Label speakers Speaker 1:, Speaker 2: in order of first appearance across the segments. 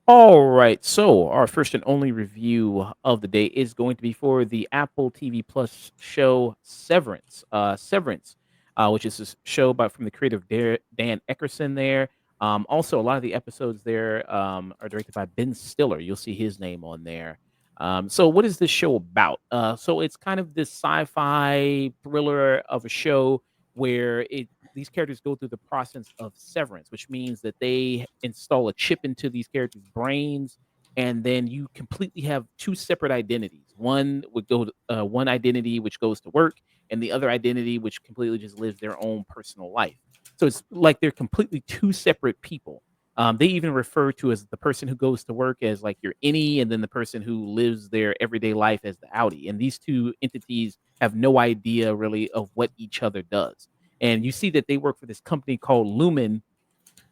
Speaker 1: All right, so our first and only review of the day is going to be for the Apple TV Plus show Severance. Severance, which is this show by from the creative Dan Eckerson there. Also, a lot of the episodes there are directed by Ben Stiller. You'll see his name on there. So, what is this show about? So, it's kind of this sci-fi thriller of a show where these characters go through the process of severance, which means that they install a chip into these characters' brains, and then you completely have two separate identities. One identity which goes to work, and the other identity which completely just lives their own personal life. So it's like they're completely two separate people. They even refer to as the person who goes to work as like your innie, and then the person who lives their everyday life as the outie. And these two entities have no idea really of what each other does. And you see that they work for this company called Lumen.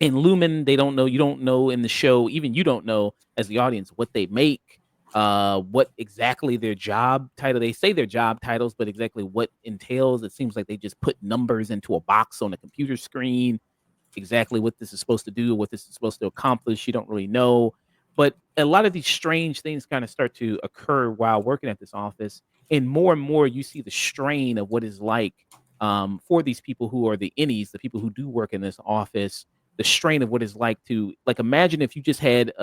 Speaker 1: And Lumen, they don't know, you don't know in the show, even you don't know as the audience what they make, what exactly their job title. They say their job titles, but exactly what entails. It seems like they just put numbers into a box on a computer screen. Exactly what this is supposed to do, what this is supposed to accomplish, you don't really know. But a lot of these strange things kind of start to occur while working at this office, and more you see the strain of what is like for these people who are the innies, the people who do work in this office, the strain of what it's like to like imagine if you just had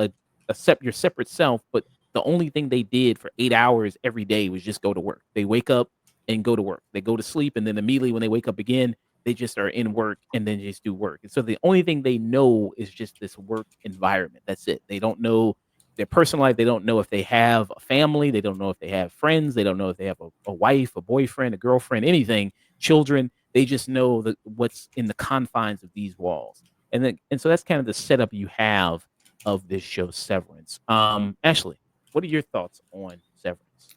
Speaker 1: your separate self, but the only thing they did for 8 hours every day was just go to work. They wake up and go to work. They go to sleep, and then immediately when they wake up again, they just are in work and then just do work. And so the only thing they know is just this work environment. That's it. They don't know their personal life. They don't know if they have a family. They don't know if they have friends. They don't know if they have a wife, a boyfriend, a girlfriend, anything, children. They just know that what's in the confines of these walls. And so that's kind of the setup you have of this show Severance. Ashley, what are your thoughts on Severance?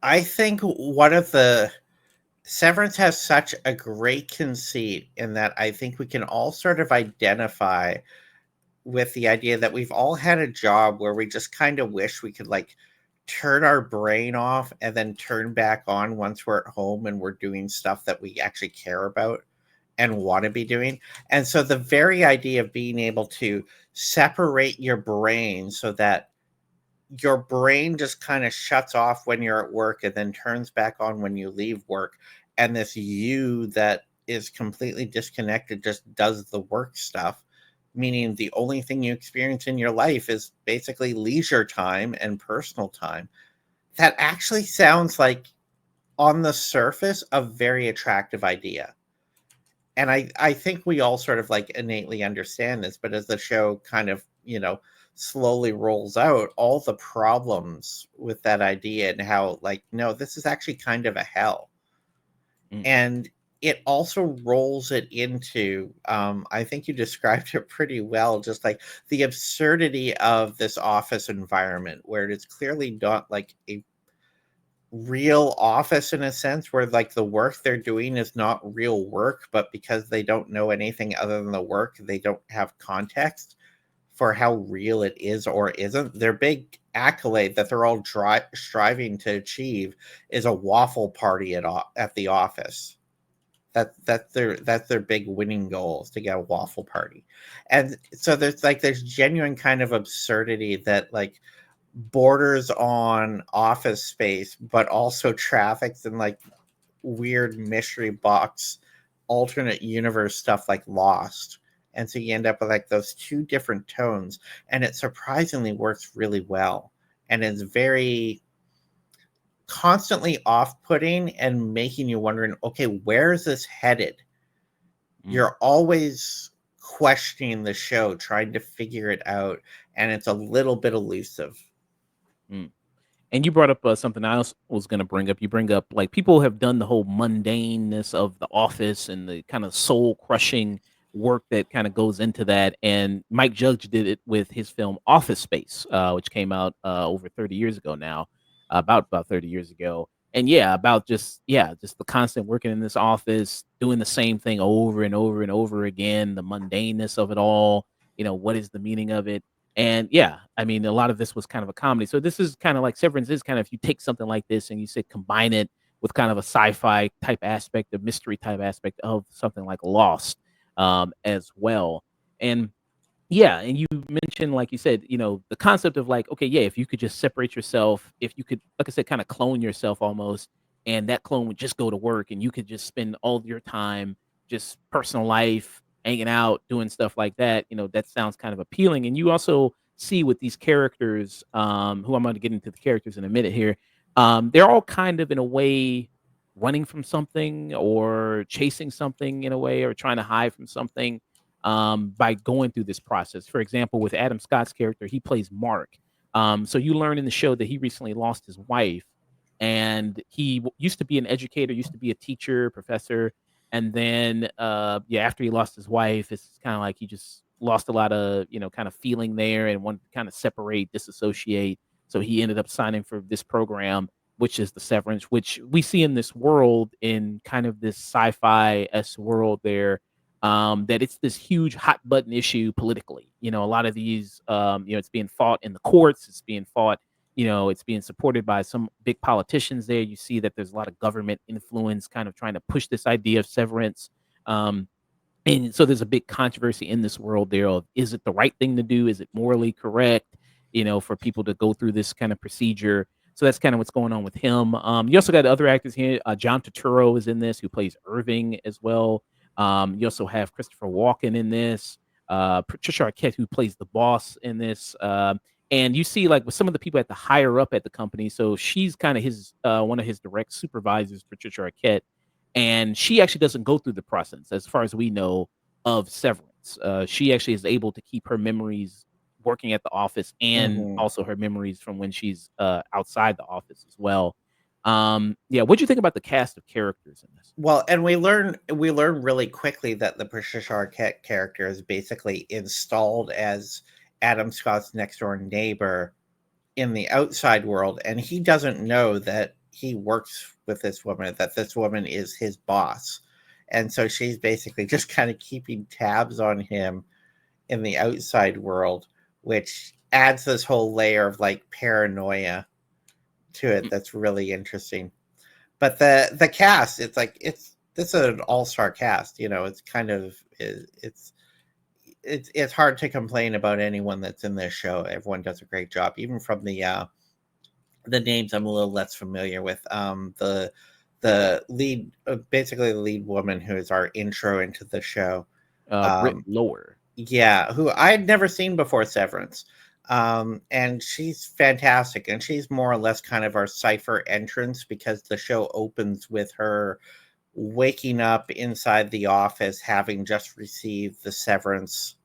Speaker 2: I think one of the Severance has such a great conceit in that I think we can all sort of identify with the idea that we've all had a job where we just kind of wish we could like turn our brain off and then turn back on once we're at home and we're doing stuff that we actually care about and want to be doing. And so the very idea of being able to separate your brain so that your brain just kind of shuts off when you're at work and then turns back on when you leave work, and this you that is completely disconnected just does the work stuff, meaning the only thing you experience in your life is basically leisure time and personal time. That actually sounds like, on the surface, a very attractive idea. And I think we all sort of like innately understand this, but as the show kind of, slowly rolls out all the problems with that idea and how like, no, this is actually kind of a hell.
Speaker 1: Mm,
Speaker 2: And it also rolls it into, I think you described it pretty well, just like the absurdity of this office environment where it is clearly not like a real office in a sense, where like the work they're doing is not real work, but because they don't know anything other than the work, they don't have context for how real it is or isn't. Their big accolade that they're all striving to achieve is a waffle party at the office. That's their big winning goal, is to get a waffle party. And so there's like this genuine kind of absurdity that like borders on office space, but also traffics in like weird mystery box alternate universe stuff like Lost. And so you end up with like those two different tones, and it surprisingly works really well. And it's very constantly off-putting and making you wondering, okay, where is this headed?
Speaker 1: mm,
Speaker 2: You're always questioning the show, trying to figure it out, and it's a little bit elusive.
Speaker 1: mm. And you brought up something I was going to bring up. You bring up like people have done the whole mundaneness of the office and the kind of soul crushing work that kind of goes into that. And Mike Judge did it with his film Office Space, which came out over 30 years ago now, about 30 years ago. And yeah, about just the constant working in this office, doing the same thing over and over and over again, the mundaneness of it all. You know, what is the meaning of it? And yeah, I mean, a lot of this was kind of a comedy. So this is kind of like Severance is kind of if you take something like this and you say combine it with kind of a sci-fi type aspect, a mystery type aspect of something like Lost, as well. And yeah, and you mentioned, like you said, the concept of like, okay, yeah, if you could just separate yourself, if you could, like I said, kind of clone yourself almost, and that clone would just go to work and you could just spend all of your time just personal life, hanging out, doing stuff like that, that sounds kind of appealing. And you also see with these characters, who I'm going to get into the characters in a minute here, they're all kind of in a way running from something or chasing something in a way or trying to hide from something by going through this process. For example, with Adam Scott's character, he plays Mark. So you learn in the show that he recently lost his wife, and he used to be an educator, used to be a teacher, professor, and then yeah, after he lost his wife, it's kind of like he just lost a lot of kind of feeling there and wanted to kind of separate, disassociate. So he ended up signing for this program, which is the Severance, which we see in this world in kind of this sci-fi s world there, that it's this huge hot button issue politically. A lot of these, it's being fought in the courts, it's being fought, it's being supported by some big politicians there. You see that there's a lot of government influence kind of trying to push this idea of severance. Um, and so there's a big controversy in this world there of is it the right thing to do? Is it morally correct, for people to go through this kind of procedure? So that's kind of what's going on with him. You also got other actors here. John Turturro is in this, who plays Irving as well. You also have Christopher Walken in this, Patricia Arquette, who plays the boss in this. And you see, like, with some of the people at the higher up at the company. So she's kind of his one of his direct supervisors, Patricia Arquette, and she actually doesn't go through the process, as far as we know, of severance. She actually is able to keep her memories working at the office and
Speaker 2: Mhm.
Speaker 1: also her memories from when she's outside the office as well. Yeah, what do you think about the cast of characters in this?
Speaker 2: Well, and we learn really quickly that the Patricia Arquette character is basically installed as Adam Scott's next door neighbor in the outside world, and he doesn't know that he works with this woman, that this woman is his boss. And so she's basically just kind of keeping tabs on him in the outside world, which adds this whole layer of like paranoia to it that's really interesting. But the cast, it's like it's this is an all-star cast, it's kind of it's hard to complain about anyone that's in this show. Everyone does a great job, even from the names I'm a little less familiar with. The lead, basically the lead woman who is our intro into the show.
Speaker 1: Britt
Speaker 2: Um,
Speaker 1: Lower.
Speaker 2: yeah, who I had never seen before Severance. And she's fantastic, and she's more or less kind of our cipher entrance because the show opens with her waking up inside the office having just received the severance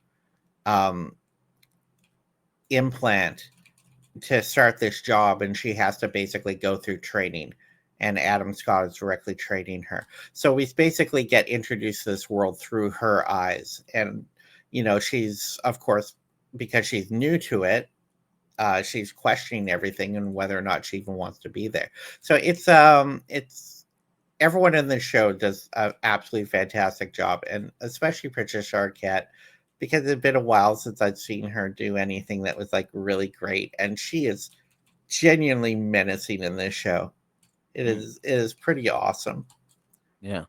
Speaker 2: um, implant to start this job, and she has to basically go through training, and Adam Scott is directly training her. So we basically get introduced to this world through her eyes. And she's, of course, because she's new to it, she's questioning everything and whether or not she even wants to be there. So it's everyone in the show does an absolutely fantastic job, and especially Patricia Arquette, because it's been a while since I'd seen her do anything that was like really great, and she is genuinely menacing in this show. It is pretty awesome.
Speaker 1: Yeah.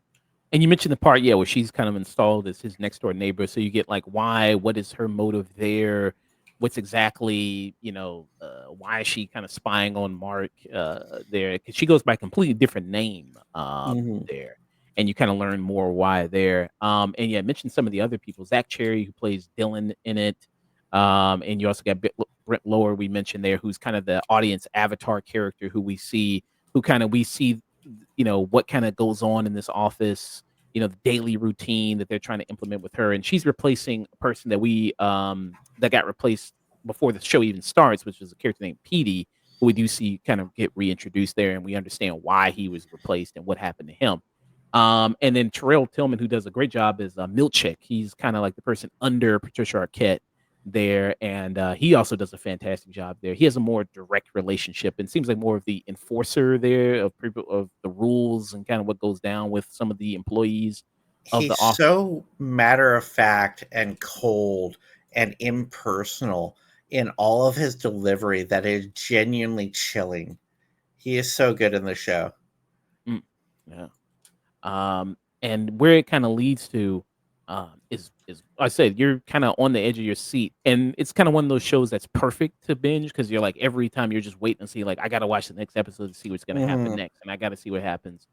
Speaker 1: And you mentioned the part, yeah, where she's kind of installed as his next door neighbor. So you get like why, what is her motive there? What's exactly, why is she kind of spying on Mark there? Because she goes by a completely different name
Speaker 2: Hmm.
Speaker 1: there. And you kind of learn more why there. And yeah, mention some of the other people. Zach Cherry, who plays Dylan in it. And you also got Brent Lower, we mentioned there, who's kind of the audience avatar character who we see, we see what kind of goes on in this office, the daily routine that they're trying to implement with her. And she's replacing a person that we that got replaced before the show even starts, which is a character named Petey, who we do see kind of get reintroduced there, and we understand why he was replaced and what happened to him. And then Terrell Tillman, who does a great job, is Milchick. He's kind of like the person under Patricia Arquette there, and he also does a fantastic job there. He has a more direct relationship and seems like more of the enforcer there of people of the rules and kind of what goes down with some of the employees of the
Speaker 2: He's
Speaker 1: office.
Speaker 2: so matter of fact and cold and impersonal. in all of his delivery that is genuinely chilling. He is so good in the show.
Speaker 1: Mm, yeah. And where it kind of leads to is I said you're kind of on the edge of your seat, and it's kind of one of those shows that's perfect to binge because you're like every time you're just waiting to see like I got to watch the next episode to see what's going to happen
Speaker 2: Mhm.
Speaker 1: next, and I got to see what happens.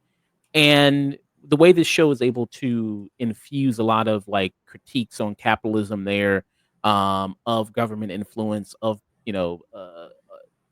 Speaker 1: And the way this show is able to infuse a lot of like critiques on capitalism there, of government influence, of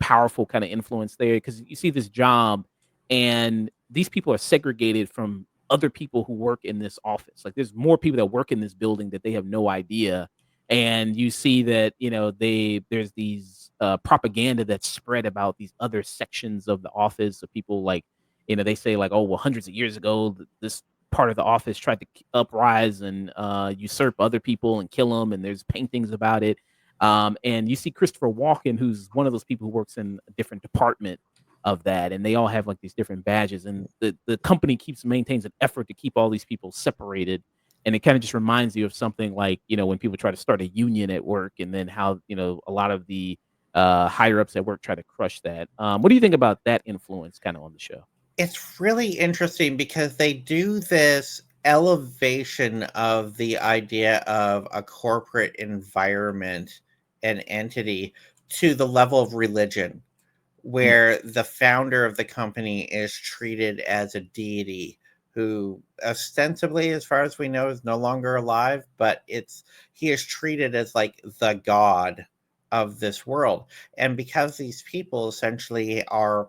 Speaker 1: powerful kind of influence there because you see this job and these people are segregated from other people who work in this office. Like there's more people that work in this building that they have no idea. And you see that, there's these propaganda that's spread about these other sections of the office of people like, they say like, oh, well, hundreds of years ago, this part of the office tried to uprise and usurp other people and kill them. And there's paintings about it, and you see Christopher Walken, who's one of those people who works in a different department of that, and they all have like these different badges, and the company maintains an effort to keep all these people separated, and it kind of just reminds you of something like when people try to start a union at work, and then how a lot of the higher ups at work try to crush that. What do you think about that influence kind of on the show?
Speaker 2: It's really interesting because they do this elevation of the idea of a corporate environment and entity to the level of religion,
Speaker 1: Mm,
Speaker 2: where the founder of the company is treated as a deity who ostensibly, as far as we know, is no longer alive, but he is treated as like the god of this world. And because these people essentially are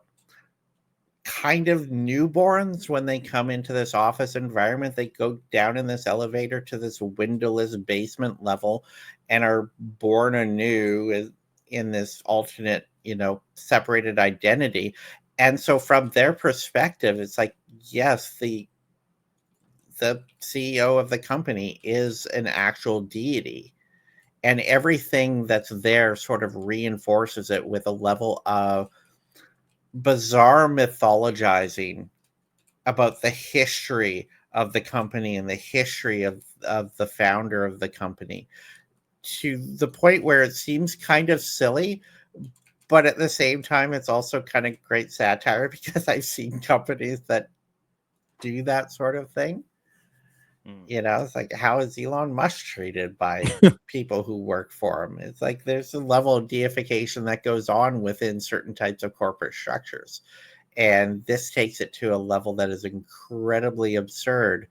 Speaker 2: kind of newborns when they come into this office environment, they go down in this elevator to this windowless basement level and are born anew in this alternate, separated identity. And so from their perspective, it's like, yes, the CEO of the company is an actual deity, and everything that's there sort of reinforces it with a level of bizarre mythologizing about the history of the company and the history of the founder of the company, to the point where it seems kind of silly, but at the same time it's also kind of great satire because I've seen companies that do that sort of thing.
Speaker 1: mm.
Speaker 2: It's like, how is Elon Musk treated by people who work for him? It's like there's a level of deification that goes on within certain types of corporate structures. And this takes it to a level that is incredibly absurd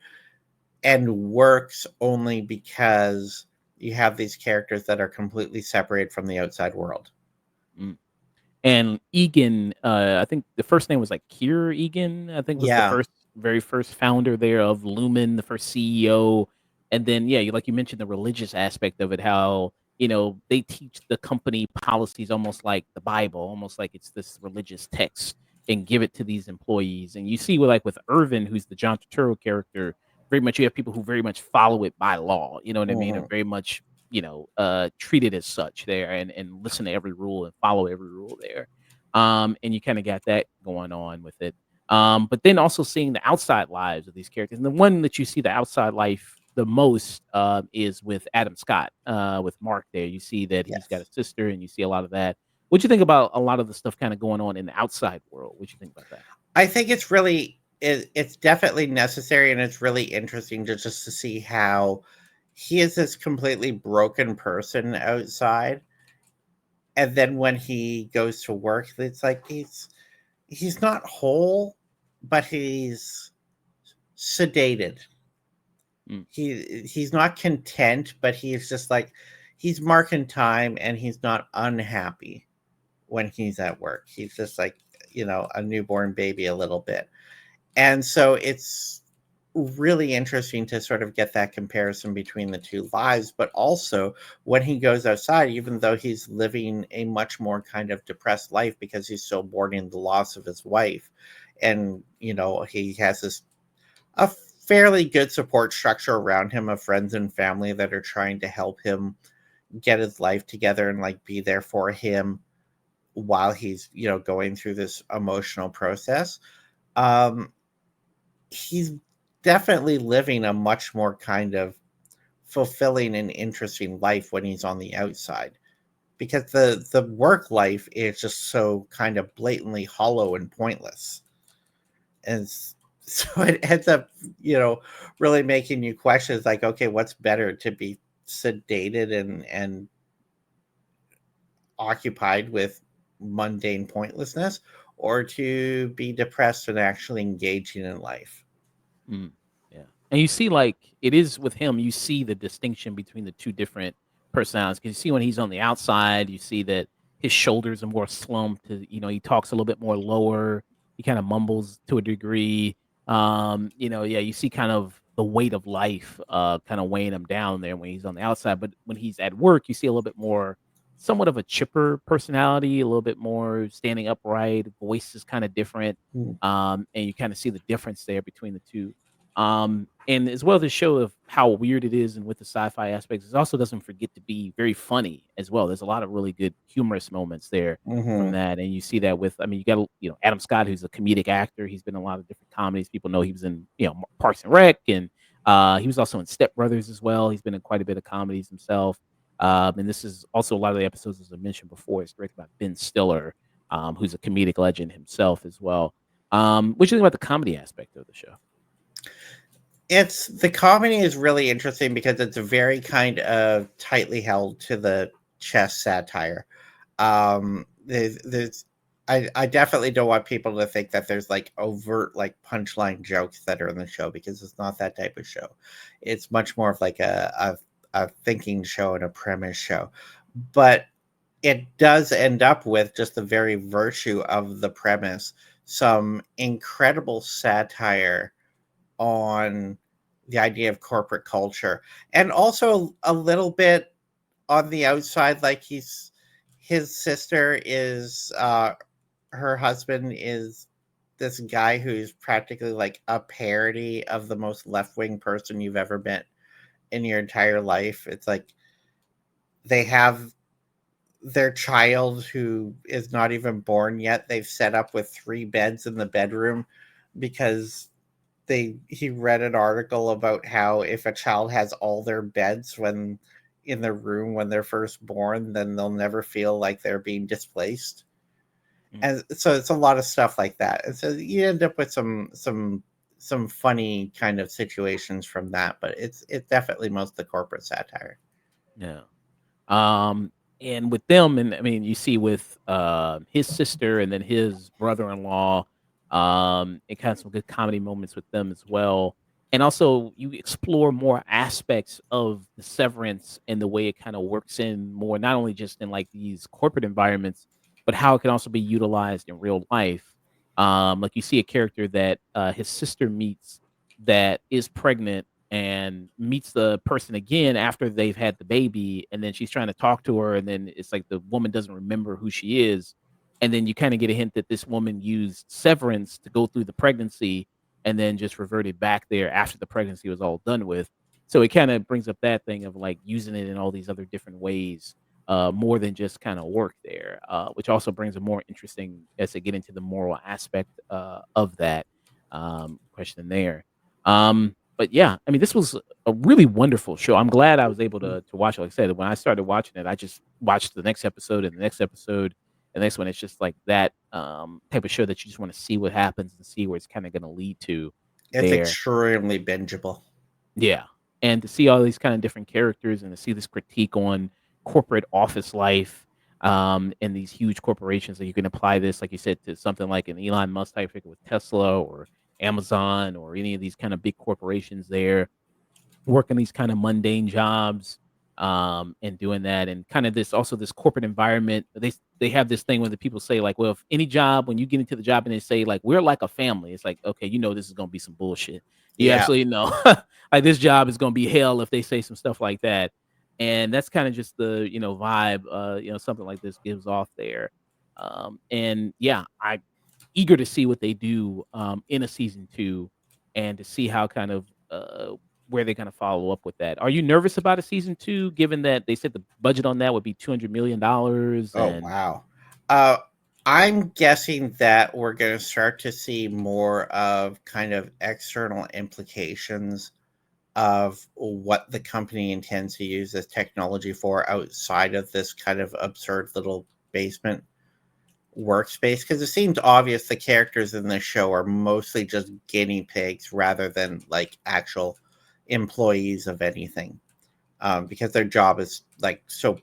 Speaker 2: and works only because you have these characters that are completely separated from the outside world.
Speaker 1: Mm. And Egan, I think the first name was like Kier Egan, I think was the
Speaker 2: Yeah.
Speaker 1: very first founder there of Lumen, the first CEO. And then, yeah, like you mentioned the religious aspect of it, how, they teach the company policies almost like the Bible, almost like it's this religious text and give it to these employees. And you see with Irvin, who's the John Turturro character, very much you have people who very much follow it by law, you know what I mean? Are
Speaker 2: Mhm.
Speaker 1: very much treated as such there and listen to every rule and follow every rule there. And you kind of got that going on with it. But then also seeing the outside lives of these characters. And the one that you see the outside life the most is with Adam Scott, with Mark there. You see that he's got a
Speaker 2: Yes.
Speaker 1: sister and you see a lot of that. What do you think about a lot of the stuff kind of going on in the outside world? What do you think about that?
Speaker 2: I think it's definitely necessary, and it's really interesting just to see how he is this completely broken person outside, and then when he goes to work, it's like he's not whole, but he's sedated.
Speaker 1: Mm,
Speaker 2: He's not content, but he's just like he's marking time, and he's not unhappy when he's at work. He's just like, a newborn baby a little bit. And so it's really interesting to sort of get that comparison between the two lives, but also when he goes outside, even though he's living a much more kind of depressed life because he's still mourning the loss of his wife. And, he has this a fairly good support structure around him of friends and family that are trying to help him get his life together and like be there for him while he's, going through this emotional process. Um, he's definitely living a much more kind of fulfilling and interesting life when he's on the outside. because the work life is just so kind of blatantly hollow and pointless. And so it ends up, you know, really making you question, like, okay, what's better, to be sedated and occupied with mundane pointlessness, or to be depressed and actually engaging in life?
Speaker 1: Mm, yeah, and you see, like, it is with him, you see the distinction between the 2 different personalities, because you see when he's on the outside, you see that his shoulders are more slumped, he talks a little bit more lower, he kinda mumbles to a degree, yeah, you see kind of the weight of life, kinda weighing him down there when he's on the outside, but when he's at work, you see a little bit more somewhat of a chipper personality, a little bit more standing upright, voice is kinda different,
Speaker 2: Mm.
Speaker 1: and you kinda see the difference there between the 2. And as well as a show of how weird it is and with the sci-fi aspects, it also doesn't forget to be very funny as well. There's a lot of really good humorous moments there from
Speaker 2: Hmm.
Speaker 1: that, and you see that with, I mean, you got Adam Scott, who's a comedic actor. He's been in a lot of different comedies. People know he was in Parks and Rec, and he was also in Step Brothers as well. He's been in quite a bit of comedies himself. And this is also a lot of the episodes, as I mentioned before, is directed by Ben Stiller, who's a comedic legend himself as well. What do you think about the comedy aspect of the show?
Speaker 2: It's the comedy is really interesting because it's very kind of tightly held to the chess satire. There's I definitely don't want people to think that there's like overt like punchline jokes that are in the show, because it's not that type of show. It's much more of like a thinking show and a premise show. But it does end up with, just the very virtue of the premise, some incredible satire on the idea of corporate culture, and also a little bit on the outside. Like, his sister is her husband is this guy who's practically like a parody of the most left-wing person you've ever met in your entire life. It's like they have their child, who is not even born yet, they've set up with 3 beds in the bedroom, because they he read an article about how if a child has all their beds when in their room when they're first born, then they'll never feel like they're being displaced.
Speaker 1: Mm,
Speaker 2: And so it's a lot of stuff like that. And so you end up with some funny kind of situations from that, but it's definitely most the corporate satire.
Speaker 1: yeah. Um, and with them, and I mean, you see with his sister and then his brother-in-law, it kind of some good comedy moments with them as well. And also, you explore more aspects of the severance and the way it kind of works in more, not only just in like these corporate environments, but how it can also be utilized in real life. Like you see a character that his sister meets that is pregnant and meets the person again after they've had the baby, and then she's trying to talk to her, and then it's like the woman doesn't remember who she is, and then you kind of get a hint that this woman used severance to go through the pregnancy and then just reverted back there after the pregnancy was all done with. So it kind of brings up that thing of like using it in all these other different ways, more than just kind of work there, which also brings a more interesting as to get into the moral aspect of that question there. But yeah, I mean, this was a really wonderful show. I'm glad I was able to watch it. Like I said, when I started watching it, I just watched the next episode and the next episode, and the next one. It's just like that type of show that you just want to see what happens and see where it's kind of going to lead to
Speaker 2: It's
Speaker 1: there.
Speaker 2: extremely bingeable.
Speaker 1: Yeah, and to see all these kind of different characters and to see this critique on corporate office life, and these huge corporations that you can apply this, like you said, to something like an Elon Musk type figure with Tesla or Amazon or any of these kind of big corporations there working these kind of mundane jobs, and doing that, and kind of this corporate environment. They have this thing where the people say like, well, if any job, when you get into the job and they say like, we're like a family, it's like, okay, this is gonna be some bullshit. You
Speaker 2: Yeah.
Speaker 1: absolutely know, like this job is gonna be hell if they say some stuff like that, and that's kind of just the vibe, something like this gives off there. And yeah, I eager to see what they do in a season 2 and to see how kind of where they're gonna follow up with that. Are you nervous about a season 2 given that they said the budget on that would be $200 million
Speaker 2: Oh,
Speaker 1: and
Speaker 2: wow. Uh, I'm guessing that we're going to start to see more of kind of external implications of what the company intends to use this technology for outside of this kind of absurd little basement workspace, because it seems obvious the characters in this show are mostly just guinea pigs rather than like actual employees of anything, because their job is like so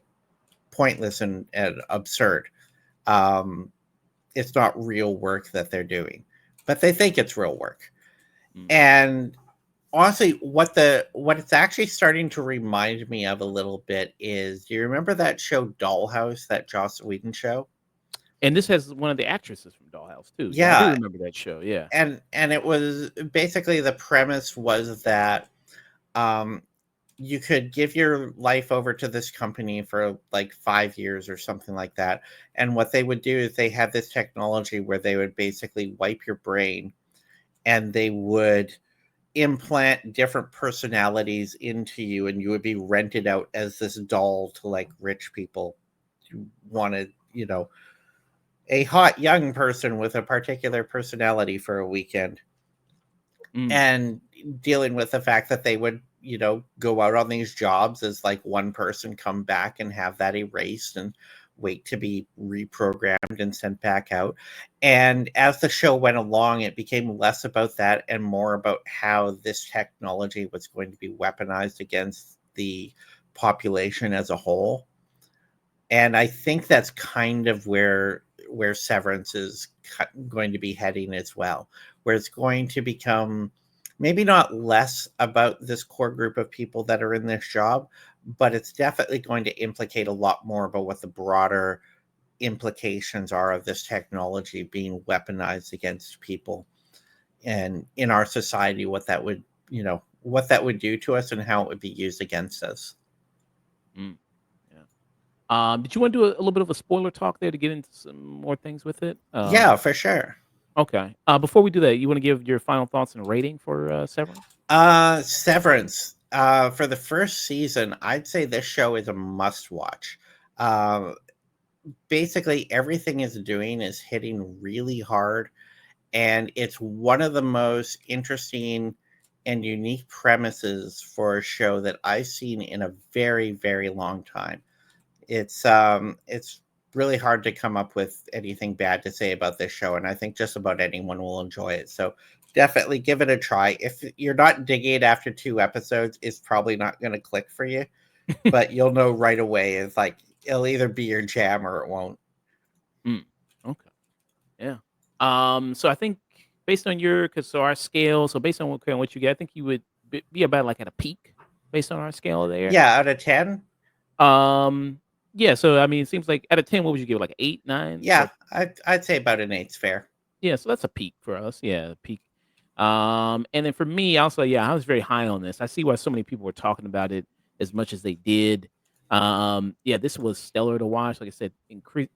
Speaker 2: pointless and absurd. um, it's not real work that they're doing, but they think it's real work.
Speaker 1: Mm.
Speaker 2: And honestly, what it's actually starting to remind me of a little bit is, do you remember that show Dollhouse, that Joss Whedon show?
Speaker 1: And this has one of the actresses from Dollhouse too. Yeah, I do
Speaker 2: Yeah,
Speaker 1: remember that show. Yeah.
Speaker 2: and it was basically, the premise was that um you could give your life over to this company for like 5 years or something like that. And what they would do is they had this technology where they would basically wipe your brain, and they would implant different personalities into you, and you would be rented out as this doll to like rich people who wanted, a hot young person with a particular personality for a weekend.
Speaker 1: Mm.
Speaker 2: And dealing with the fact that they would, go out on these jobs as like one person, come back and have that erased and wait to be reprogrammed and sent back out. And as the show went along, it became less about that and more about how this technology was going to be weaponized against the population as a whole. And I think that's kind of where Severance is going to be heading as well, where it's going to become maybe not less about this core group of people that are in this job, but it's definitely going to implicate a lot more about what the broader implications are of this technology being weaponized against people, and in our society, what that would do to us and how it would be used against us.
Speaker 1: Mm. Yeah. Did you want to do a little bit of a spoiler talk there to get into some more things with it?
Speaker 2: Yeah, for sure.
Speaker 1: Okay. Before we do that, you want to give your final thoughts and rating for Severance?
Speaker 2: Severance. For the first season, I'd say this show is a must watch. Uh, Basically, everything it's doing is hitting really hard, and it's one of the most interesting and unique premises for a show that I've seen in a very, very long time. It's really hard to come up with anything bad to say about this show, and I think just about anyone will enjoy it. So definitely give it a try. If you're not digging it after 2 episodes, it's probably not going to click for you, but you'll know right away. It's like it'll either be your jam or it won't.
Speaker 1: Mm. Okay. Yeah. So I think based on your, because so our scale, so based on what you get, I think you would be about like at a peak based on our scale there.
Speaker 2: Yeah, out of 10.
Speaker 1: Um, yeah. So I mean, it seems like out of 10, what would you give? Like 8, 9?
Speaker 2: Yeah,
Speaker 1: Like,
Speaker 2: I'd say about an eight's fair.
Speaker 1: yeah. So that's a peak for us. Yeah, a peak. And then for me, also, yeah, I was very high on this. I see why so many people were talking about it as much as they did. Yeah, this was stellar to watch. Like I said,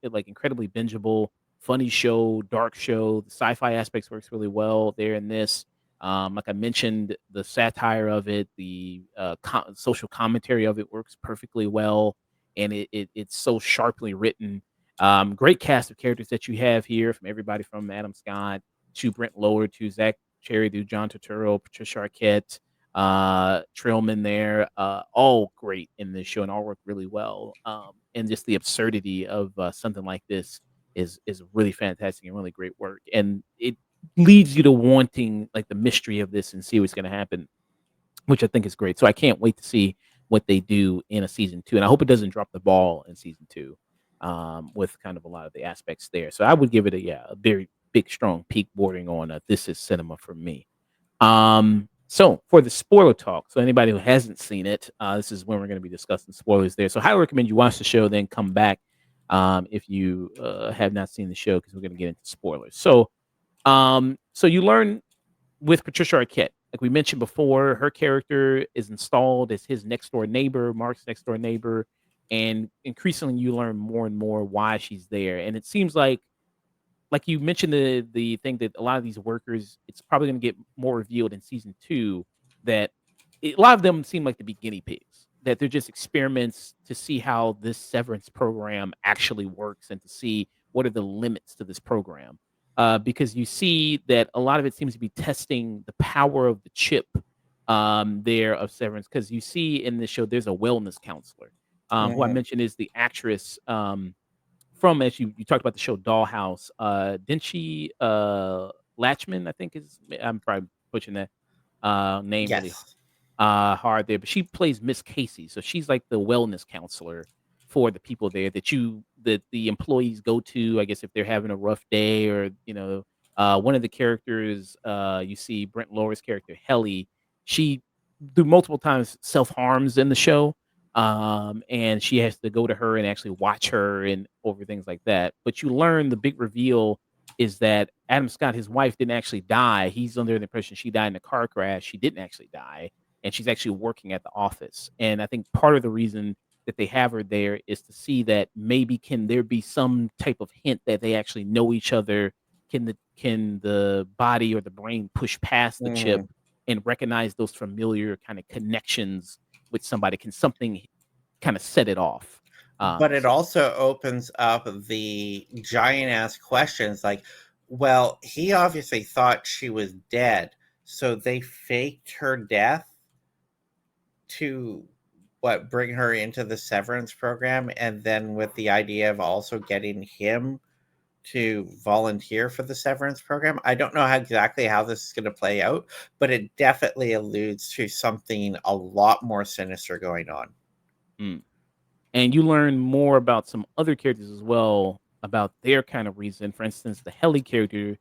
Speaker 1: like incredibly bingeable, funny show, dark show. The sci-fi aspects works really well there in this. Like I mentioned, the satire of it, the social commentary of it works perfectly well, and it's so sharply written. Great cast of characters that you have here, from everybody from Adam Scott to Brent Lower to Zach Cherry, to John Turturro, Patricia Arquette, Trillman there, all great in this show and all work really well. And just the absurdity of something like this is really fantastic and really great work. And it leads you to wanting like the mystery of this and see what's going to happen, which I think is great. So I can't wait to see what they do in a season 2, and I hope it doesn't drop the ball in season 2, with kind of a lot of the aspects there. So I would give it a very big, strong peak, bordering on this is cinema for me. So for the spoiler talk, so anybody who hasn't seen it, this is when we're going to be discussing spoilers there. So I highly recommend you watch the show, then come back if you have not seen the show, because we're going to get into spoilers. So you learn with Patricia Arquette. Like we mentioned before, her character is installed as his next door neighbor, Mark's next door neighbor, and increasingly you learn more and more why she's there. And it seems like you mentioned the thing that a lot of these workers, it's probably going to get more revealed in season 2, that a lot of them seem like to be guinea pigs, that they're just experiments to see how this severance program actually works and to see what are the limits to this program. Because you see that a lot of it seems to be testing the power of the chip there of Severance, because you see in this show there's a wellness counselor, who I
Speaker 2: Mhm.
Speaker 1: mentioned is the actress, from, as you talked about the show Dollhouse, didn't she, Latchman, I think is, I'm probably butchering that, name really
Speaker 2: Yes.
Speaker 1: hard there, but she plays Miss Casey, so she's like the wellness counselor for the people there that the employees go to, I guess, if they're having a rough day, or one of the characters, you see Brent Lower's character Helly, she through multiple times self harms in the show, and she has to go to her and actually watch her and over things like that. But you learn the big reveal is that Adam Scott, his wife, didn't actually die. He's under the impression she died in a car crash. She didn't actually die, and she's actually working at the office. And I think part of the reason that they have her there is to see that maybe can there be some type of hint that they actually know each other? Can the body or the brain push past the chip
Speaker 2: Mhm.
Speaker 1: and recognize those familiar kind of connections with somebody? Can something kind of set it off?
Speaker 2: But it
Speaker 1: So
Speaker 2: also opens up the giant ass questions like, well, he obviously thought she was dead, so they faked her death to bring her into the severance program, and then with the idea of also getting him to volunteer for the severance program. I don't know exactly how this is going to play out, but it definitely alludes to something a lot more sinister going on.
Speaker 1: mm. And you learn more about some other characters as well, about their kind of reason. For instance, the Helly character,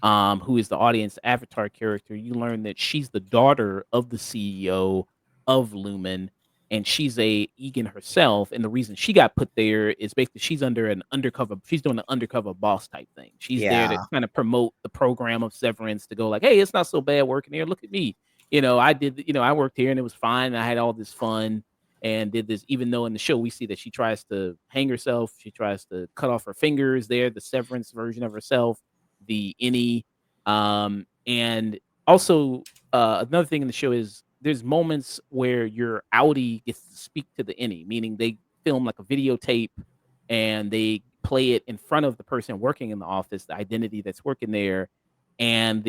Speaker 1: who is the audience avatar character, you learn that she's the daughter of the CEO of Lumen, and she's a Egan herself. And the reason she got put there is basically she's doing an undercover boss type thing. She's there to
Speaker 2: Yeah.
Speaker 1: kind of promote the program of Severance, to go like, hey, it's not so bad working here. Look at me. I worked here and it was fine. And I had all this fun and did this, even though in the show we see that she tries to hang herself, she tries to cut off her fingers there, the Severance version of herself, the any. And also, another thing in the show is there's moments where your Audi gets to speak to the any, meaning they film like a videotape and they play it in front of the person working in the office, the identity that's working there. And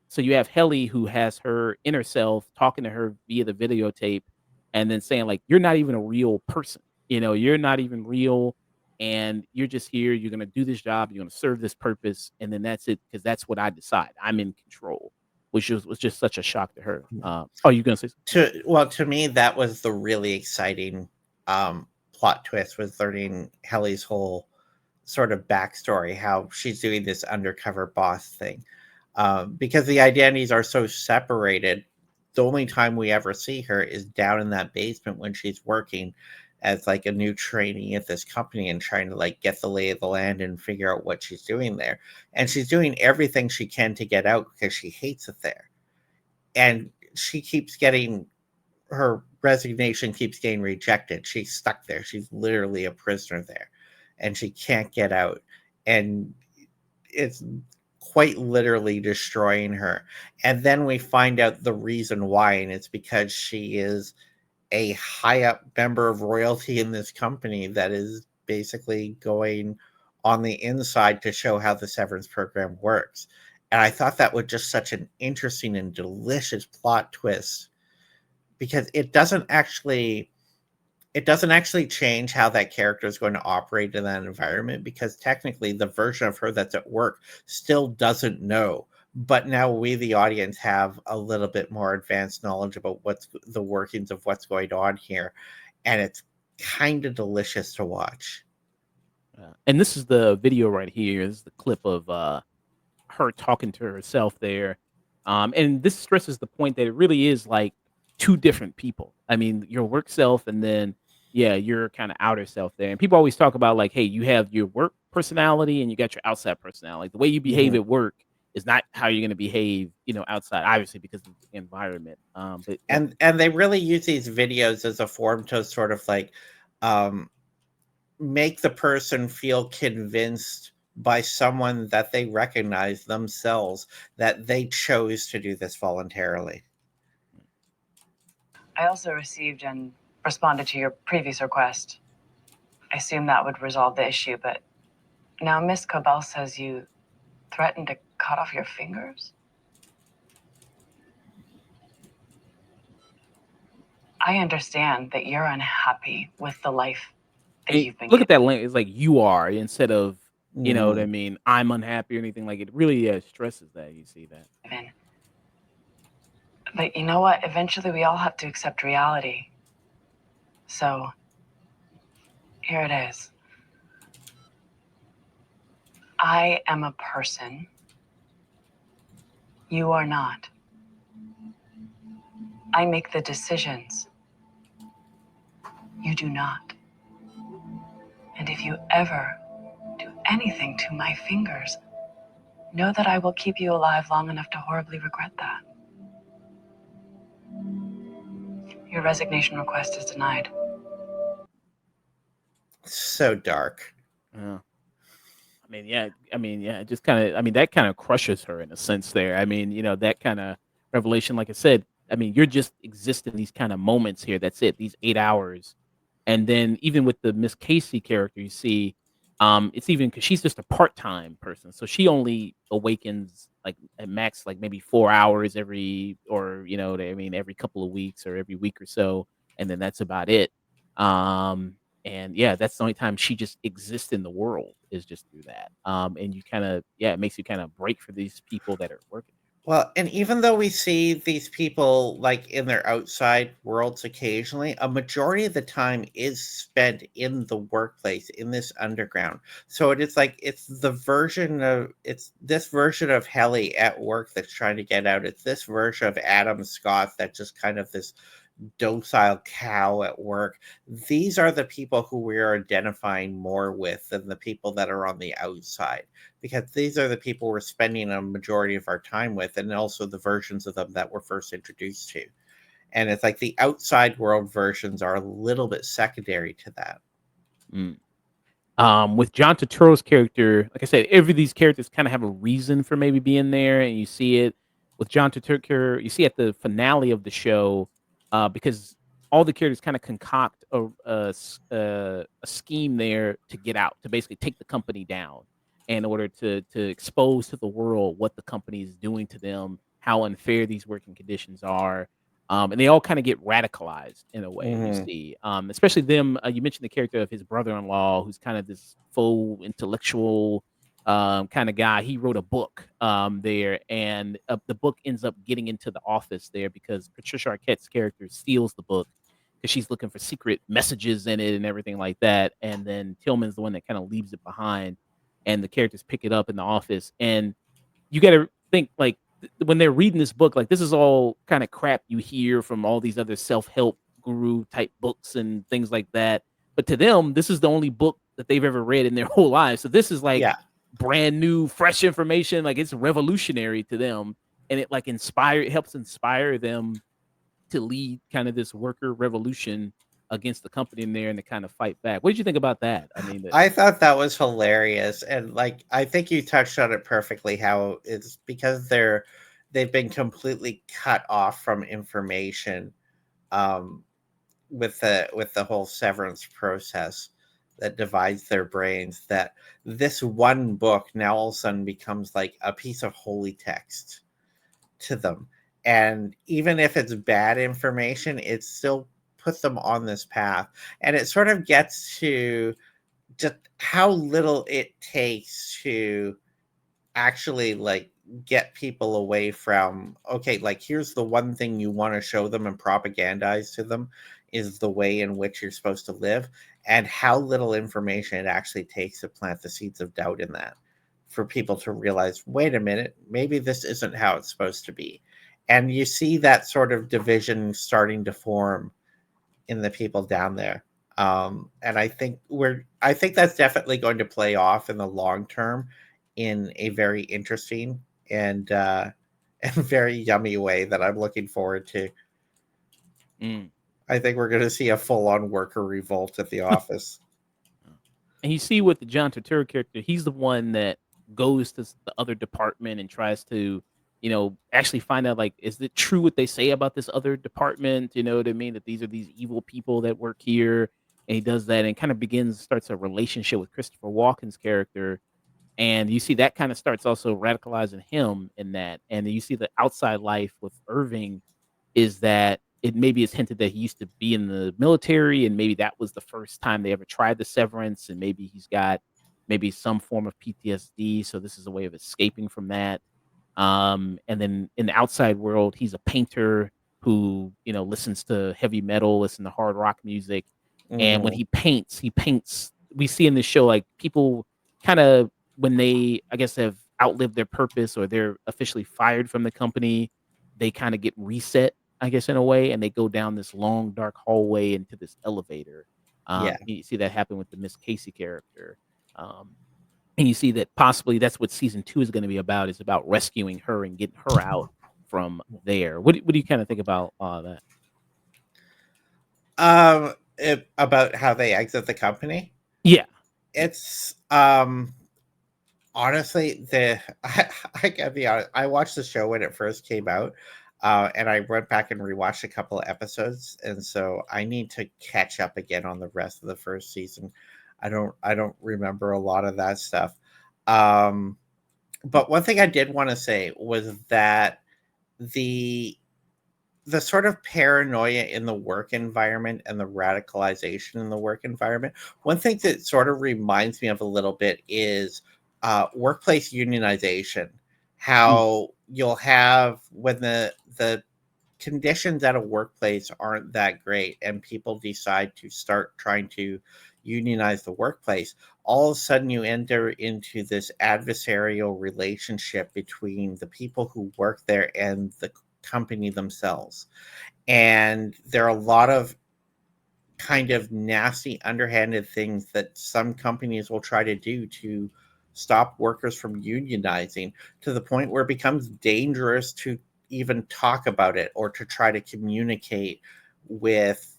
Speaker 1: so you have Helly, who has her inner self talking to her via the videotape, and then saying like, you're not even a real person, you're not even real, and you're just here, you're going to do this job, you're going to serve this purpose, and then that's it, because that's what I decide, I'm in control, which was just such a shock to her. Oh, you going to say
Speaker 2: To me, that was the really exciting plot twist, was learning Helly's whole sort of backstory, how she's doing this undercover boss thing. Because the identities are so separated, the only time we ever see her is down in that basement when she's working as like a new trainee at this company and trying to like get the lay of the land and figure out what she's doing there. And she's doing everything she can to get out because she hates it there. And she keeps getting her resignation keeps getting rejected. She's stuck there. She's literally a prisoner there and she can't get out. And it's quite literally destroying her. And then we find out the reason why, and it's because she is a high up member of royalty in this company that is basically going on the inside to show how the severance program works. And I thought that was just such an interesting and delicious plot twist because it doesn't actually change how that character is going to operate in that environment, because technically the version of her that's at work still doesn't know. But now we, the audience, have a little bit more advanced knowledge about what's the workings of what's going on here. And it's kind of delicious to watch.
Speaker 1: and this is the video right here, this is the clip of her talking to herself there. And this stresses the point that it really is like two different people. I mean, your work self and then, yeah, your kind of outer self there. And people always talk about like, hey, you have your work personality and you got your outside personality. Like the way you behave
Speaker 2: Mhm.
Speaker 1: at work is not how you're going to behave, outside, obviously because of the environment. But yeah.
Speaker 2: And they really use these videos as a form to sort of like um, make the person feel convinced by someone that they recognize themselves that they chose to do this voluntarily.
Speaker 3: I also received and responded to your previous request. I assumed that would resolve the issue, but now Miss Cobell says you threatened to cut off your fingers? I understand that you're unhappy with the life that
Speaker 1: And
Speaker 3: you've been
Speaker 1: look at that
Speaker 3: given.
Speaker 1: link. It's like you are instead of, you know what I
Speaker 2: Mhm.
Speaker 1: mean, I'm unhappy or anything. Like it really stresses that. You see that.
Speaker 3: But you know what? Eventually, we all have to accept reality. So, here it is. I am a person. You are not. I make the decisions. You do not. And if you ever do anything to my fingers, know that I will keep you alive long enough to horribly regret that. Your resignation request is denied.
Speaker 2: So dark.
Speaker 1: Yeah. Yeah, it just kinda that kinda crushes her in a sense there. That kinda revelation, like I said, you're just existing these kinda moments here, that's it, these 8 hours. And then even with the Miss Casey character, you see, it's even because she's just a part-time person, so she only awakens, like, at max, like, maybe 4 hours every couple of weeks or every week or so, and then that's about it. And yeah, that's the only time she just exists in the world is just through that. And you kinda yeah, it makes you kinda break for these people that are working.
Speaker 2: Well, and even though we see these people like in their outside worlds occasionally, a majority of the time is spent in the workplace, in this underground. So it is like it's this version of Helly at work that's trying to get out. It's this version of Adam Scott that's just kind of this docile cow at work. These are the people who we are identifying more with than the people that are on the outside, because these are the people we're spending a majority of our time with, and also the versions of them that we're first introduced to. And it's like the outside world versions are a little bit secondary to that.
Speaker 1: Mm. With John Turturro's character, like I said, every these characters kind of have a reason for maybe being there, and you see it with John Turturro. You see at the finale of the show, because all the characters kind of concoct a scheme there to get out, to basically take the company down, in order to expose to the world what the company is doing to them, how unfair these working conditions are. And they all kind of get radicalized in a way. You
Speaker 2: Mhm.
Speaker 1: see, especially them. You mentioned the character of his brother-in-law, who's kind of this faux intellectual kind of guy. He wrote a book there, and the book ends up getting into the office there because Patricia Arquette's character steals the book because she's looking for secret messages in it and everything like that. And then Tillman's the one that kind of leaves it behind, and the characters pick it up in the office. And you gotta think, like, when they're reading this book, like, this is all kinda crap you hear from all these other self-help guru type books and things like that, but to them, this is the only book that they've ever read in their whole lives, so this is, like,
Speaker 2: Yeah.
Speaker 1: brand new, fresh information, like, it's revolutionary to them, and it helps inspire them to lead kind of this worker revolution against the company in there and to kind of fight back. What did you think about that?
Speaker 2: I thought that was hilarious, and, like, I think you touched on it perfectly, how it's because they've been completely cut off from information, um, with the whole severance process that divides their brains, that this one book now all of a sudden becomes like a piece of holy text to them. And even if it's bad information, it still puts them on this path. And it sort of gets to just how little it takes to actually like get people away from, okay, like here's the one thing you want to show them and propagandize to them is the way in which you're supposed to live, and how little information it actually takes to plant the seeds of doubt in that, for people to realize, wait a minute, maybe this isn't how it's supposed to be. And you see that sort of division starting to form in the people down there. And I think that's definitely going to play off in the long term in a very interesting and and very yummy way that I'm looking forward to.
Speaker 1: Mm.
Speaker 2: I think we're going to see a full on worker revolt at the office.
Speaker 1: And you see with the John Turturro character, he's the one that goes to the other department and tries to, actually find out, like, is it true what they say about this other department? You know what I mean? That these are these evil people that work here. And he does that and kind of starts a relationship with Christopher Walken's character. And you see that kind of starts also radicalizing him in that. And then you see the outside life with Irving is that it maybe is hinted that he used to be in the military, and maybe that was the first time they ever tried the severance, and maybe he's got maybe some form of PTSD, so this is a way of escaping from that. And then in the outside world, he's a painter who, listens to heavy metal, listen to hard rock music. And when
Speaker 2: Mhm.
Speaker 1: he paints, we see in this show, like, people kind of, when they, I guess, have outlived their purpose or they're officially fired from the company, they kind of get reset, I guess, in a way, and they go down this long, dark hallway into this elevator.
Speaker 2: Yeah.
Speaker 1: You see that happen with the Miss Casey character. Um, and you see that possibly that's what season 2 is gonna be about, is about rescuing her and getting her out from there. What do you kinda think about, that?
Speaker 2: About how they exit the company?
Speaker 1: Yeah. Yeah.
Speaker 2: It's, honestly, I gotta be honest, I watched the show when it first came out, and I went back and rewatched a couple of episodes, and so I need to catch up again on the rest of the first season. I don't remember a lot of that stuff. Um, but one thing I did wanna say was that the the sort of paranoia in the work environment and the radicalization in the work environment. One thing that sort of reminds me of a little bit is workplace unionization.
Speaker 1: Mm,
Speaker 2: How you'll have when the conditions at a workplace aren't that great and people decide to start trying to unionize the workplace, all of a sudden you enter into this adversarial relationship between the people who work there and the company themselves. And there are a lot of kind of nasty, underhanded things that some companies will try to do to stop workers from unionizing, to the point where it becomes dangerous to even talk about it or to try to communicate with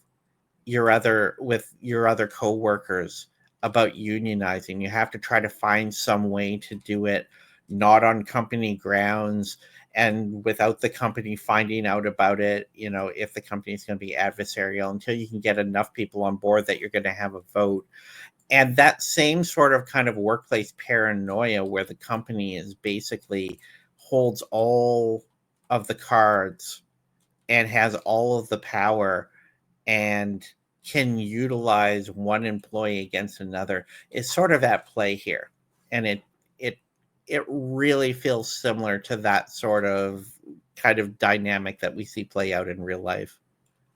Speaker 2: your other coworkers about unionizing. You have to try to find some way to do it not on company grounds and without the company finding out about it, if the company is going to be adversarial, until you can get enough people on board that you're going to have a vote. And that same sort of kind of workplace paranoia where the company is basically holds all of the cards and has all of the power and can utilize one employee against another is sort of at play here. And it it really feels similar to that sort of kind of dynamic that we see play out in real life.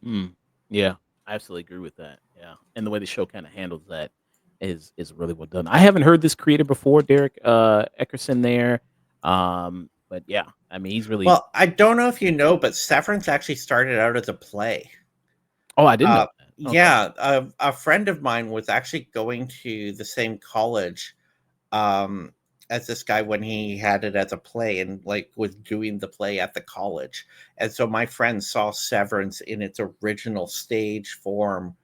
Speaker 1: mm. Yeah, I absolutely agree with that, yeah, and the way the show kinda handles that is really well done. I haven't heard this creator before, Derek, Eckerson there, but yeah, I mean, he's really.
Speaker 2: Well, I don't know if you know, but Severance actually started out as a play.
Speaker 1: Oh, I didn't know that. Okay.
Speaker 2: Yeah, a friend of mine was actually going to the same college um as this guy when he had it as a play and like was doing the play at the college. And so my friend saw Severance in its original stage form.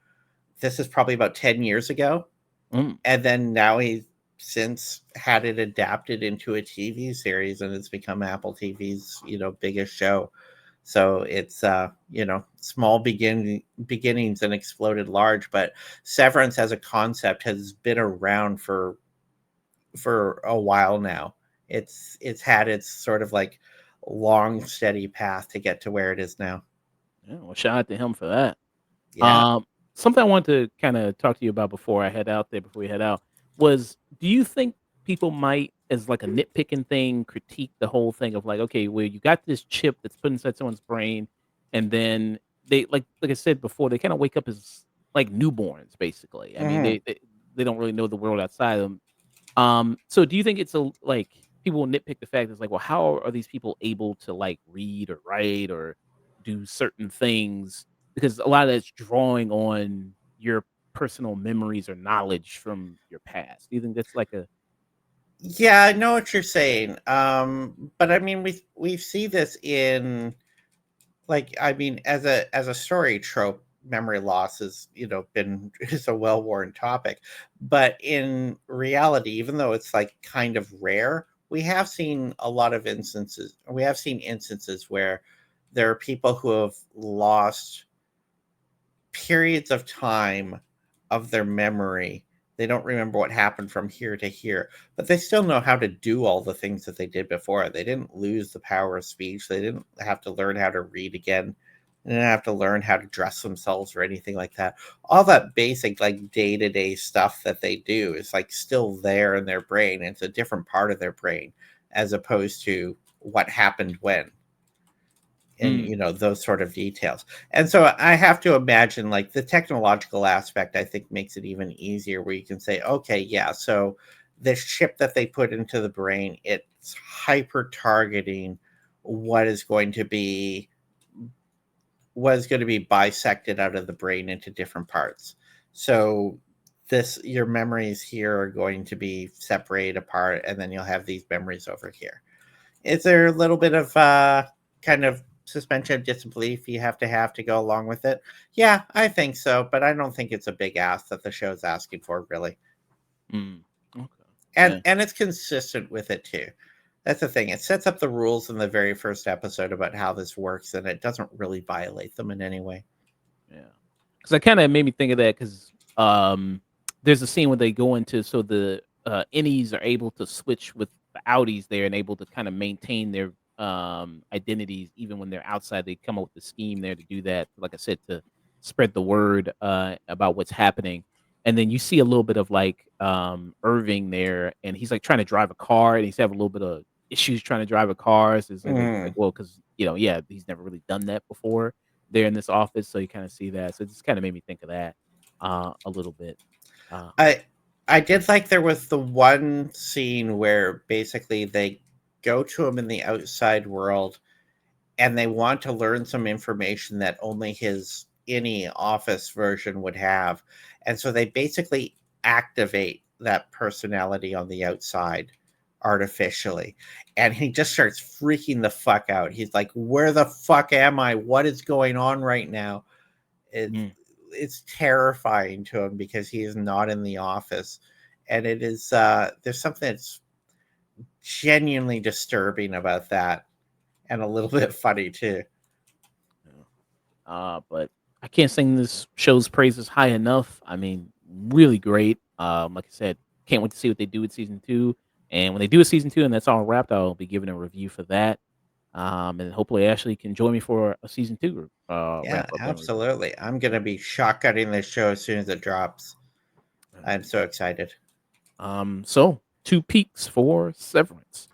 Speaker 2: This is probably about 10 years ago.
Speaker 1: Mm,
Speaker 2: And then now he's since had it adapted into a TV series and it's become Apple TV's, biggest show. So it's small beginnings and exploded large, but Severance as a concept has been around for a while now. It's had its sort of like long, steady path to get to where it is now.
Speaker 1: yeah, well, shout out to him for that.
Speaker 2: Yeah.
Speaker 1: Um, Something I wanted to kinda talk to you about before we head out, was, do you think people might, as like a nitpicking thing, critique the whole thing of like, okay, well, you got this chip that's put inside someone's brain, and then they, like I said before, they kinda wake up as like newborns, basically. I mean,
Speaker 2: Mhm.
Speaker 1: they don't really know the world outside of them. So do you think it's a like, people will nitpick the fact it's like, well, how are these people able to like read or write or do certain things? Because a lot of that's drawing on your personal memories or knowledge from your past. Do you think that's like a.
Speaker 2: Yeah, I know what you're saying. But I mean, we see this in, like, I mean, as a story trope, memory loss is, been is a well-worn topic. But in reality, even though it's like kind of rare, we have seen instances where there are people who have lost periods of time of their memory. They don't remember what happened from here to here, but they still know how to do all the things that they did before. They didn't lose the power of speech. They didn't have to learn how to read again. They didn't have to learn how to dress themselves or anything like that. All that basic, like, day-to-day stuff that they do is, like, still there in their brain. It's a different part of their brain as opposed to what happened when, and,
Speaker 1: Mm,
Speaker 2: those sort of details. And so I have to imagine, like, the technological aspect, I think, makes it even easier where you can say, okay, yeah, so this chip that they put into the brain, it's hyper targeting what is going to be bisected out of the brain into different parts. So your memories here are going to be separated apart, and then you'll have these memories over here. Is there a little bit of kind of suspension of disbelief you have to go along with it? Yeah, I think so, but I don't think it's a big ask that the show's asking for, really.
Speaker 1: mm, okay.
Speaker 2: And
Speaker 1: Yeah,
Speaker 2: and it's consistent with it too. That's the thing. It sets up the rules in the very first episode about how this works, and it doesn't really violate them in any way.
Speaker 1: yeah. Because that kinda made me think of that 'cause, there's a scene where they go into so the, innies are able to switch with the outies there and able to kinda maintain their, identities even when they're outside. They come up with a scheme there to do that, like I said, to spread the word, about what's happening. And then you see a little bit of, like, Irving there, and he's, like, trying to drive a car, and he's having a little bit of issues trying to drive a car. So it's like,
Speaker 2: Mm.
Speaker 1: well, because yeah, he's never really done that before there in this office, so you kinda see that. So it just kinda made me think of that, a little bit. Uh,
Speaker 2: I I did like there was the one scene where basically they go to him in the outside world and they want to learn some information that only his any office version would have. And so they basically activate that personality on the outside artificially. And he just starts freaking the fuck out. He's like, "Where the fuck am I? What is going on right now?" It's
Speaker 1: mm,
Speaker 2: it's terrifying to him because he is not in the office. And it is there's something that's genuinely disturbing about that, and a little bit funny too.
Speaker 1: yeah. But I can't sing this show's praises high enough. I mean, really great. Like I said, can't wait to see what they do with season 2. And when they do a season 2 and that's all wrapped, I'll be giving a review for that. And hopefully Ashley can join me for a season 2,
Speaker 2: Yeah,
Speaker 1: wrap up and review.
Speaker 2: absolutely. I'm gonna be shotgunning this show as soon as it drops. I'm
Speaker 1: Alright.
Speaker 2: so excited.
Speaker 1: So 2 peaks for Severance.